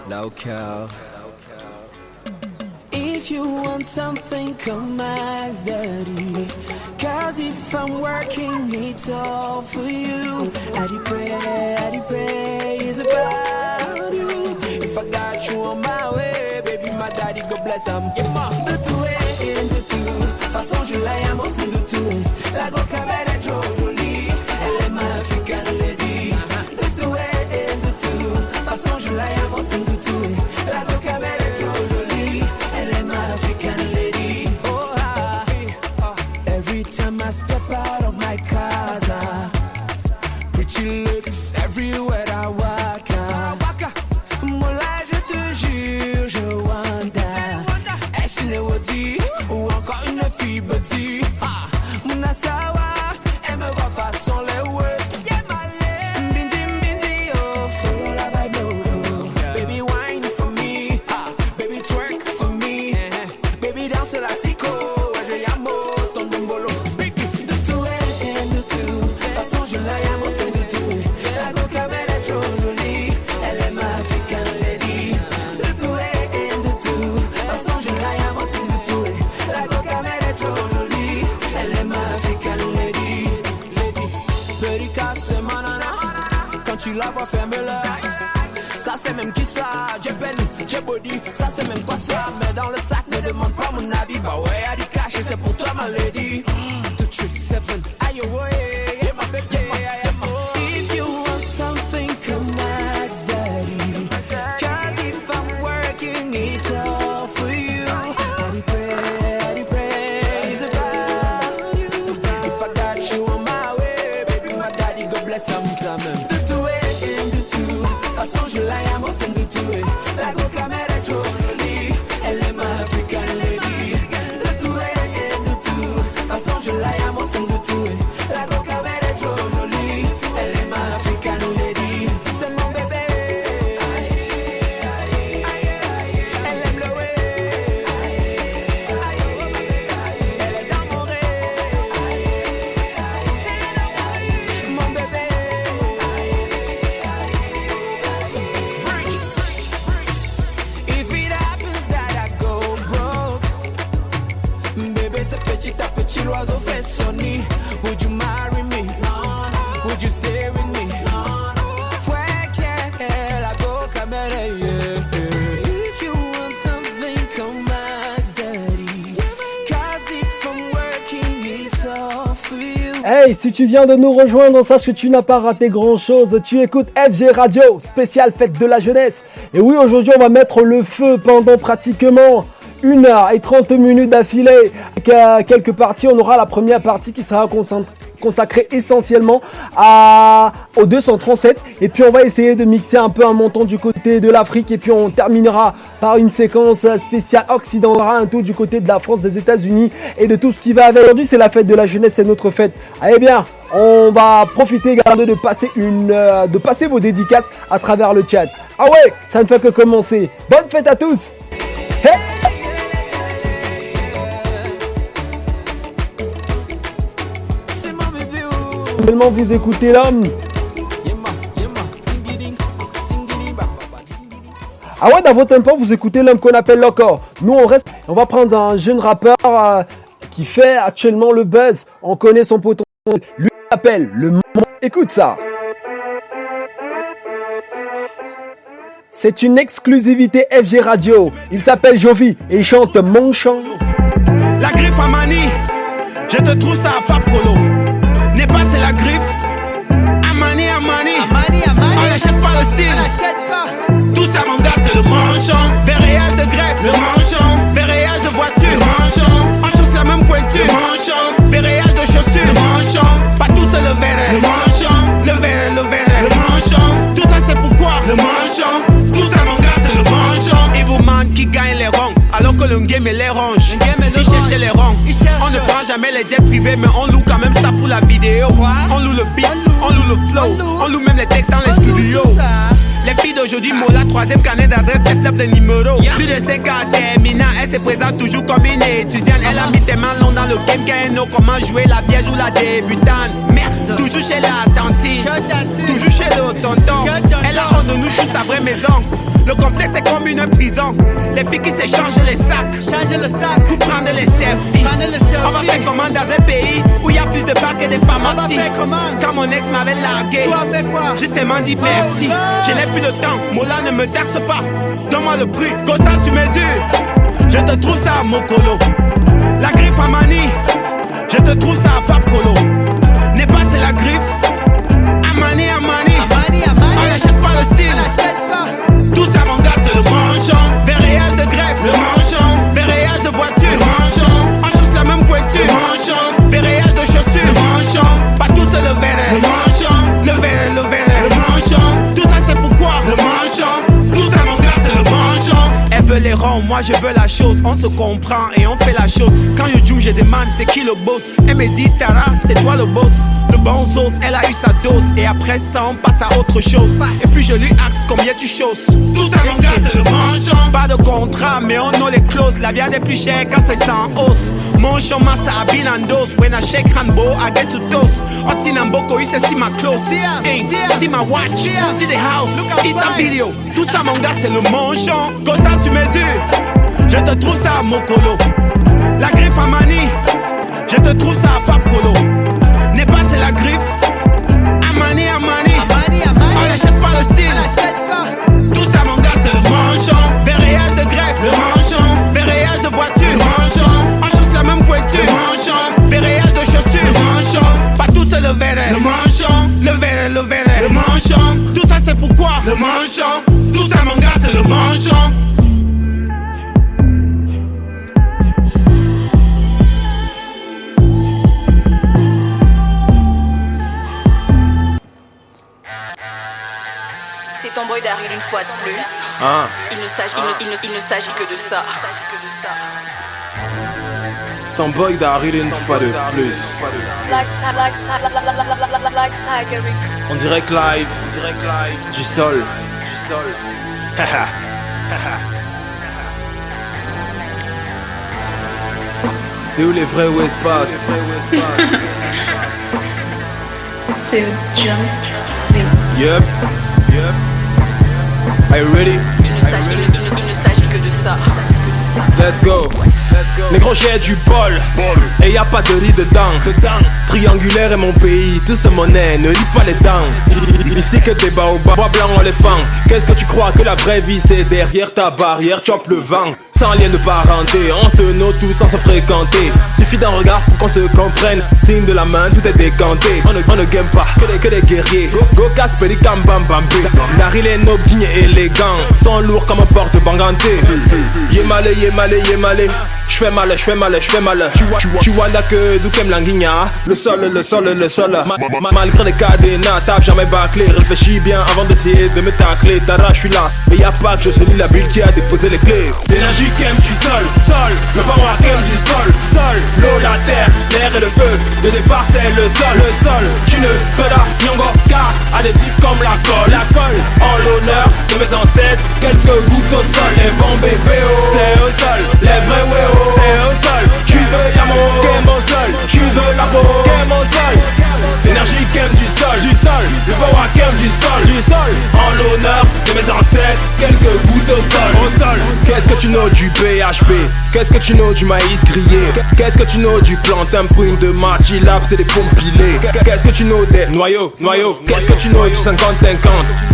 Local. If you want something, come ask daddy. Cause if I'm working, it's all for you. Addy pray is about you. If I got you on my way, baby, my daddy go bless him. Yeah, ma. De tout et de tout. Façon, je l'aime aussi de tout. La go cabelle est trop jolie. Elle est ma African lady. De tout et de tout. Façon, je l'aime aussi de tout. La go cabelle est trop jolie. Elle est ma African lady. Oh, ah. Every time I step out of my casa, pretty looks everywhere I walk. Moi là, je te jure, je wonder. Est-ce une Wadi ou encore une fille body? Mouna Sawa, elle me voit façon les West. Bindi, bindi, oh, follow la vibe, oh. Baby, wine for me. Baby, twerk for me. Baby, danse la sicko. Je yamo, ton dombolo. De tout et de tout. Façon, je la yamo, c'est de tout. La coca, elle est trop jolie. Elle est ma African lady. De tout et de tout. Façon, je la yamo, c'est de tout. La coca, elle est trop jolie. Elle est ma African lady. Petit casse, c'est manana. Quand tu la vois, ferme l'œil. Ça c'est même qui ça, j'ai belly, j'ai body, ça c'est même quoi ça. Mais dans le sac, ne demande pas mon avis. Bah ouais, y'a du cash et c'est pour toi ma lady. 237, aïe ouais, yeah my baby, yeah my. If you want something, come ask daddy. Cause if I'm working, it's all for you. Daddy pray, is about you. If I got you on my way, baby, my daddy go bless him. De tout et de tout. Façon, je la yamo, c'est de tout. La go caméra est trop jolie. Elle est ma African lady. De tout et de tout. Façon, je la yamo, c'est de tout. La go caméra est trop jolie. Elle est ma African lady. C'est mon bébé. Elle aime le way. Elle est dans mon rêve. Mon bébé. If it happens that I go broke, bébé, c'est petit à petit l'oiseau fait son nid. Would you marry me? Would you stay with me? Ouais, yeah, la go caméra, yeah. If you want something, come ask daddy. Cause if I'm working, it's all for you. Hey, si tu viens de nous rejoindre, sache que tu n'as pas raté grand chose. Tu écoutes FG Radio, spéciale fête de la jeunesse. Et oui, aujourd'hui, on va mettre le feu pendant pratiquement 1h30 d'affilée. Avec quelques parties, on aura la première partie qui sera consacrée essentiellement au 237. Et puis, on va essayer de mixer un peu un montant du côté de l'Afrique. Et puis, on terminera par une séquence spéciale occidentale. On aura un tour du côté de la France, des États-Unis et de tout ce qui va avec. Aujourd'hui, c'est la fête de la jeunesse, c'est notre fête. Allez bien, on va profiter également de passer vos dédicaces à travers le chat. Ah ouais, ça ne fait que commencer. Bonne fête à tous. Hey. C'est mon bébé. Seulement vous écoutez l'homme. Ah ouais, dans votre tempo, vous écoutez l'homme qu'on appelle Loco. Nous, on va prendre un jeune rappeur qui fait actuellement le buzz. On connaît son potentiel. Lui, il s'appelle le moment. Écoute ça. C'est une exclusivité FG Radio. Il s'appelle Jovi et il chante Mon chant. La griffe à Mani, je te trouve ça à Fab Colo. N'est pas c'est la griffe. Amani. On n'achète pas le style. Tout ça mon gars c'est le manchon. Verréage de greffe, le manchon. Verréage de voiture, le manchon. On chausse la même pointure, le manchon. Verréage de chaussures, le manchon. Pas tout c'est le verre, le manchon. Le manchon. Tout ça c'est pourquoi le manchon. Tout ça mon gars c'est le manchon. Et vous man qui gagne les ronds alors que le game est les ronges. Il cherche les ronds. On ne prend jamais les jets privés mais on loue quand même ça pour la vidéo. On loue le beat, on loue le flow, on loue même les textes dans les studios. Les filles d'aujourd'hui, Mola, 3e carnet d'adresse, c'est flop de numéro. Plus de 5 ans terminant, elle se présente toujours comme une étudiante. Elle a mis tes mains longues dans le game, qu'elle n'a comment jouer la vierge ou la débutante. Merde, toujours chez la tantine, toujours chez le tonton. Elle a honte de nous, je vraie maison. Le complexe est comme une prison. Les filles qui s'échangent les sacs. Pour prendre les selfies. On va faire comment dans un pays où il y a plus de bars que de pharmacies. Quand mon ex m'avait largué, j'ai seulement dit merci. Je n'ai plus de temps, Mola ne me taxe pas. Donne-moi le prix, Costa sur mesure. Je te trouve ça à Mokolo. La griffe à Mani. Je te trouve ça à Fab Kolo. N'est pas c'est la griffe. Amani. On n'achète pas le style. Tout ça mon gars c'est le manchon. Verréage de greffe, le manchon. Verréage de voiture, le manchon. On chausse la même pointure, le manchon. Verréage de chaussures, le manchon. Pas tout c'est le verre, le manchon. Le verre, le manchon. Tout ça c'est pourquoi, le manchon. Tout ça mon gars c'est le manchon. Elle veut les ronds, moi je veux la chose. On se comprend et on fait la chose. Quand je zoom je demande c'est qui le boss. Elle me dit Tara c'est toi le boss. Le bon sauce, elle a eu sa dose. Et après ça on passe à autre chose. Et puis je lui axe combien tu choses. Tout ça mon gars c'est le manchon. Pas de contrat mais on a les clauses. La viande est plus chère quand c'est sans hausse. Mon chemin ça habille en dose. When I shake handbo I get to dose. Otinamboko il see my clothes. See my watch. See the house. See sa vidéo. Tout ça mon gars c'est le manchon. Costa sur mesure. Je te trouve ça à Mokolo. La griffe à Mani. Je te trouve ça à Fab Kolo. N'est pas c'est la griffe. Amani. On n'achète pas le style. Tout ça mon gars c'est le manchon. Verréage de greffe, le manchon. Verréage de voiture, le manchon. On chausse la même pointure, le manchon. Verréage de chaussures, le manchon. Pas tout c'est le verre, le manchon. Le verre, le manchon. Tout ça c'est pourquoi, le manchon. Tout ça mon gars c'est le manchon. C'est ton boy Daryl une fois de plus. Il ne s'agit que de ça. C'est ton boy Daryl une fois de plus. En direct live du sol. C'est où les vrais Westpass? C'est James. Yep. Are you ready? Il ne s'agit que de ça. Let's go. Les gros j'ai du bol. Et y a pas de riz dedans. Triangulaire est mon pays, tout c'est monnaie, ne lis pas les dents. Ici que des baobabs, bois blanc en éléphant. Qu'est-ce que tu crois que la vraie vie c'est derrière ta barrière, chope le vent. Sans lien de parenté, on se note tous sans se fréquenter. Suffit d'un regard pour qu'on se comprenne. Signe de la main, tout est décanté. On ne game pas, que des guerriers. Go casse, pélicam, bam bambé. Daryl est noble, digne et élégant. Sont lourds comme un porte-banganté. Yémalé. J'fais mal. Tu vois que d'où qu'aime l'anguigna. Le sol. Malgré les cadenas, t'as jamais bâclé. Réfléchis bien avant d'essayer de me tacler. Dara, j'suis là, et y'a pas que je suis la bulle qui a déposé les clés. L'énergie qui aime du sol. Le power qui aime du sol. L'eau, la terre, l'air et le feu. Le départ c'est le sol. Tu ne feras nyongo car adhésif comme la colle. En l'honneur de mes ancêtres, quelques gouttes au sol. Les bons bébés, c'est au sol. Les vrais weos, c'est au sol. Tu veux l'amour, qu'est mon sol. Tu veux la peau, qu'est mon sol. L'énergie qui aime du sol. Le power qui aime du sol. En l'honneur de mes ancêtres, quelques gouttes au sol. Qu'est-ce que tu know du BHP? Qu'est-ce que tu know du maïs grillé? Qu'est-ce que tu know du plantain prune de Martilab, c'est des compilés? Qu'est-ce que tu know des noyaux? Qu'est-ce que tu know du 50-50?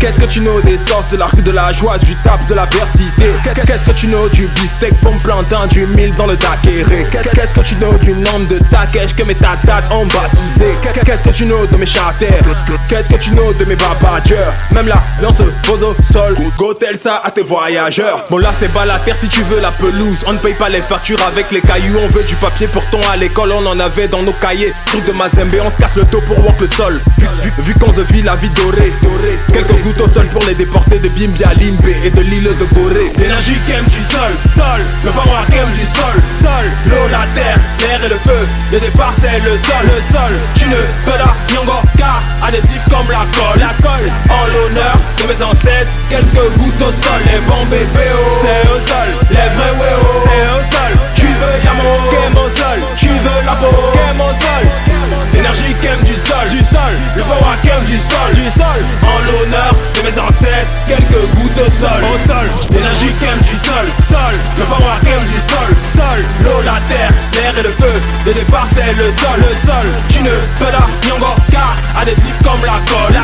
Qu'est-ce que tu know des sauces de l'arc de la joie, du tap de la vertité? Qu'est-ce que tu know du beefsteak, pomme plantain, du mil dans le dakéré? Qu'est-ce que tu know du nombre de takesh que mes tatates ont baptisé? Qu'est-ce que tu know de mes charters? Qu'est-ce que tu know de mes babadjeurs? Même là, l'on se pose au sol, go tel ça à tes voyageurs. Bon là c'est bas la terre si tu veux la pelouse. On ne paye pas les factures avec les cailloux. On veut du papier pourtant à l'école on en avait dans nos cahiers. Truc de Mazembe, on se casse le dos pour walk le sol. Vu qu'on se vit la vie dorée. Quelques gouttes au sol pour les déportés de Bimbia, Limbe et de l'île de Gorée. L'énergie qui aime du sol. Le power qui aime du sol. L'eau, la terre, l'air et le feu. Le départ c'est le sol. Tu ne feras nyongo car adhésif comme la colle. En l'honneur de mes ancêtres, quelques gouttes au sol. Les bons bébés, c'est au sol. Les vrais weos, c'est au sol. Tu veux l'amour, qu'est mon sol. Tu veux la peau, qu'est mon sol. L'énergie qui aime du sol. Le power qui aime du sol. En l'honneur de mes ancêtres, quelques gouttes goutte au sol. L'énergie qui aime du sol. Le power qui aime du sol. L'eau, la terre, l'air et le feu. Le départ c'est le sol. Tu ne peux la nyongo car adhésif comme la colle.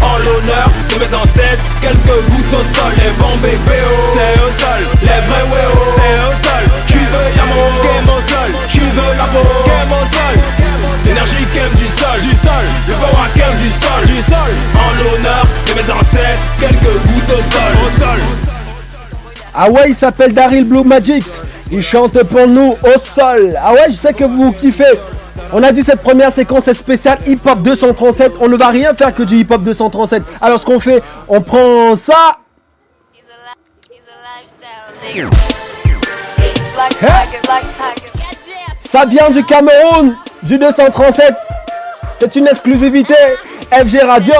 En l'honneur de mes ancêtres, quelques gouttes au sol. Les bons bébés c'est au sol. Les vrais weos c'est au sol. Tu veux l'amour, qu'aime au sol. Tu veux la peau, qu'aime au sol. L'énergie qu'aime du sol. Le power qu'aime du sol. En l'honneur de mes ancêtres, quelques gouttes au sol. Ah ouais, il s'appelle Daryl Blue Magics. Il chante pour nous au sol. Ah ouais, je sais que vous kiffez. On a dit cette première séquence est spéciale hip-hop 237. On ne va rien faire que du hip-hop 237. Alors ce qu'on fait, on prend ça. Ça vient du Cameroun, du 237. C'est une exclusivité. FG Radio.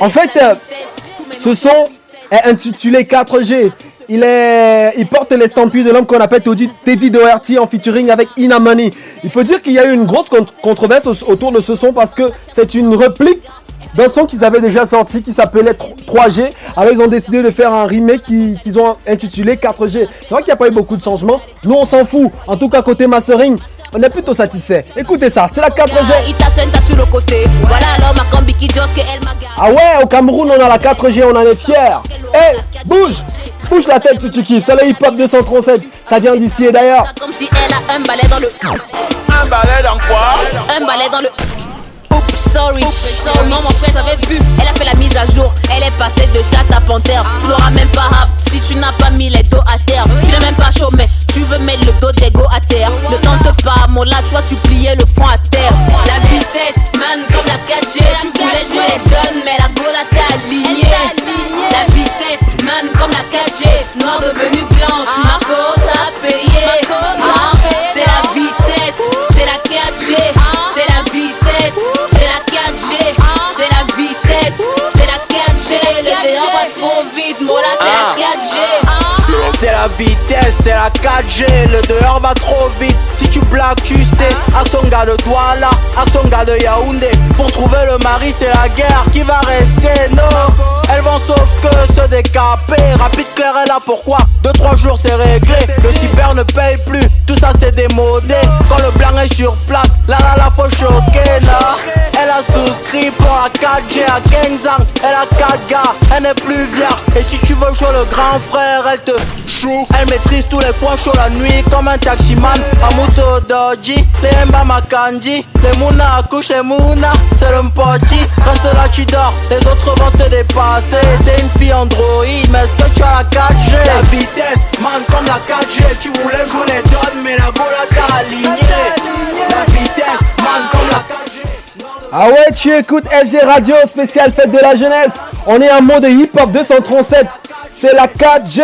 En fait, ce son est intitulé 4G. Il porte l'estampille de l'homme qu'on appelle Teddy Doherty en featuring avec Ina Money. Il faut dire qu'il y a eu une grosse controverse autour de ce son parce que c'est une réplique d'un son qu'ils avaient déjà sorti qui s'appelait 3G. Alors ils ont décidé de faire un remake qu'ils ont intitulé 4G. C'est vrai qu'il n'y a pas eu beaucoup de changements. Nous on s'en fout. En tout cas côté mastering, on est plutôt satisfait. Écoutez ça, c'est la 4G. Ah ouais, au Cameroun on a la 4G, on en est fiers. Hey, bouge la tête si tu kiffes, c'est le hip-hop 237. Ça vient d'ici et d'ailleurs. Comme si elle a un balai dans le. Un balai dans quoi? Un balai dans le. Oops, sorry. Non, mon frère avait vu. Elle a fait la mise à jour. Elle est passée de chat à panthère. Tu l'auras même pas rap si tu n'as pas mis les dos à terre. Tu n'es même pas chaud, mais tu veux mettre le dos d'ego à terre. Ne tente pas, mon là, tu vas supplier le front à terre. La vitesse, man, comme la 4G. Tu voulais jouer les donnes, mais la gola t'a aligné. La vitesse, man, comme la 4G. Noir devenu blanche, Marco, ça a payé. C'est la vitesse, c'est la 4G. C'est la vitesse, c'est la 4G. C'est la vitesse, c'est la 4G. Le dehors va trop vite, moi là c'est la 4G. C'est la vitesse, c'est la 4G. Le dehors va trop vite. Si tu blagues, tu sais. Aksonga de Douala, Aksonga de Yaoundé. Pour trouver le mari, c'est la guerre qui va rester. Non, elles vont sauf que se décaper. Rapide, clair est là, pourquoi 2-3 jours c'est réglé. Le cyber ne paye plus, tout ça c'est démodé. Quand le blanc est sur place, là faut choquer. Là, elle a souscrit pour la 4G à 15 ans. Elle a 4 gars, elle n'est plus vierge. Et si tu veux jouer le grand frère, elle te chou. Elle maîtrise tous les coins chauds la nuit comme un taximan. Amuto Doji, les Mba Makandi, les Mouna accouchent les Mouna, c'est le mpoti. Reste là tu dors, les autres vont te dépasser. T'es une fille Android, mais est-ce que tu as la 4G? La vitesse, man comme la 4G. Tu voulais jouer les donnes, mais la gola t'a aligné. La vitesse, man comme la 4G. Ah ouais, tu écoutes FG Radio, spécial fête de la jeunesse. On est en mode hip-hop 237. C'est la 4G,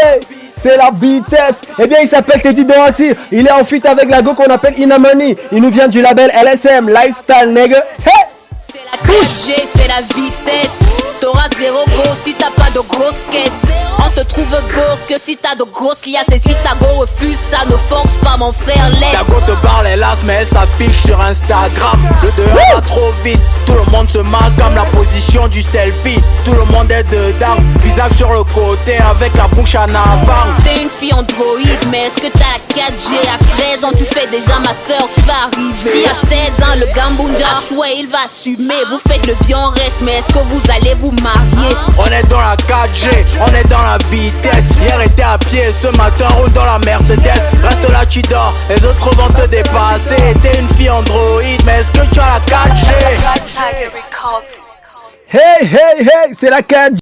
c'est la vitesse. Eh bien, il s'appelle Teddy Doherty. Il est en feat avec la go qu'on appelle Ina Money. Il nous vient du label LSM, Lifestyle Nigga. Hey! C'est la 4G, c'est la vitesse. T'auras zéro go si t'as pas de grosse caisse. On te trouve beau que si t'as de grosses liasses. Et si ta go refuse, ça ne force pas mon frère, laisse. Ta go te parle hélas, mais elle s'affiche sur Instagram. Le dehors va trop vite, tout le monde se marque comme la position du selfie. Tout le monde est dedans, visage sur le côté avec la bouche en avant. T'es une fille Android, mais est-ce que t'as la 4G? À 13 ans tu fais déjà ma soeur, tu vas arriver. Si à 16 ans le Gambunja a choué, il va assumer. Vous faites le bien reste, mais est-ce que vous allez vous marier? On est dans la 4G, on est dans la vitesse. Hier était à pied, ce matin roule dans la Mercedes. Reste là tu dors, les autres vont te dépasser. T'es une fille Android, mais est-ce que tu as la 4G? Hey, hey, hey, c'est la 4G.